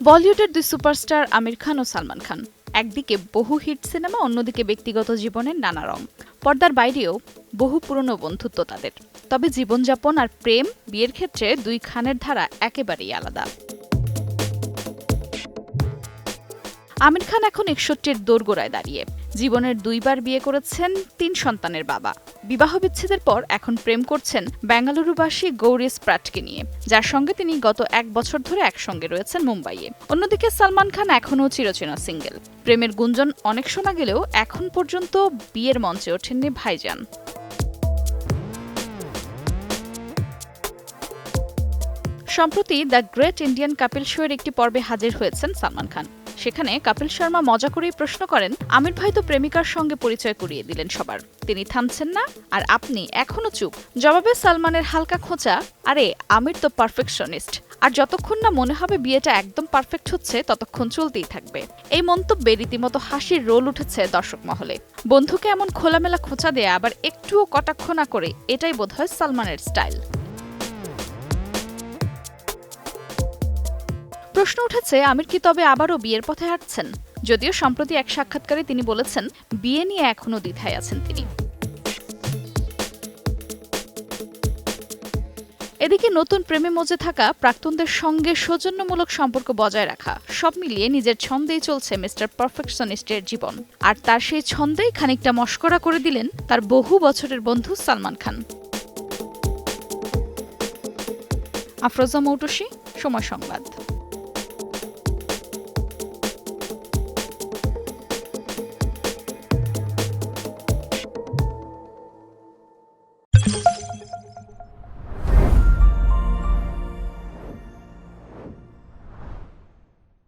বলিউডের দুই সুপারস্টার আমির খান ও সালমান খান। একদিকে বহু হিট সিনেমা, অন্যদিকে ব্যক্তিগত জীবনের নানা রং। পর্দার বাইরেও বহু পুরনো বন্ধুত্ব তাদের। তবে জীবনযাপন আর প্রেম, বিয়ের ক্ষেত্রে দুই খানের ধারা একেবারেই আলাদা। আমির খান এখন ৬১-র দোরগোড়ায় দাঁড়িয়ে। জীবনের দুইবার বিয়ে করেছেন, ৩ সন্তানের বাবা। বিবাহ বিচ্ছেদের পর এখন প্রেম করছেন বেঙ্গালুরুবাসী গৌরী স্প্রাটকে নিয়ে, যার সঙ্গে তিনি গত ১ বছর ধরে একসঙ্গে রয়েছেন মুম্বাইয়ে। অন্যদিকে সালমান খান এখনও চিরচেনা সিঙ্গেল। প্রেমের গুঞ্জন অনেক শোনা গেলেও এখন পর্যন্ত বিয়ের মঞ্চে ওঠেননি ভাইজান। সম্প্রতি দ্য গ্রেট ইন্ডিয়ান কাপিল শোয়ের একটি পর্বে হাজির হয়েছেন সালমান খান। সেখানে কপিল শর্মা মজা করেই প্রশ্ন করেন, আমির ভাই তো প্রেমিকার সঙ্গে পরিচয় করিয়ে দিলেন সবার, তিনি থামছেন না, আর আপনি এখনো চুপ। জবাবে সালমানের হালকা খোঁচা, আরে আমির তো পারফেকশনিস্ট, আর যতক্ষণ না মনে হবে বিয়েটা একদম পারফেক্ট হচ্ছে ততক্ষণ চলতেই থাকবে। এই মন্তব্যে রীতিমতো হাসির রোল উঠেছে দর্শক মহলে। বন্ধুকে এমন খোলামেলা খোঁচা দেয়া আবার একটুও কটাক্ষ না করে, এটাই বোধহয় সালমানের স্টাইল। প্রশ্ন উঠেছে, আমির কি তবে আবারও বিয়ের পথে হাঁটছেন? যদিও সম্প্রতি এক সাক্ষাৎকারে তিনি বলেছেন, বিয়ে নিয়ে এখনও দ্বিধায় আছেন তিনি। এদিকে নতুন প্রেমে মজে থাকা প্রাক্তনদের সঙ্গে সৌজন্যমূলক সম্পর্ক বজায় রাখা, সব মিলিয়ে নিজের ছন্দেই চলছে মিস্টার পারফেকশনিস্টের জীবন। আর তার সেই ছন্দেই খানিকটা মশকরা করে দিলেন তার বহু বছরের বন্ধু সালমান খান। আফরোজা মৌটুসী, সময় সংবাদ।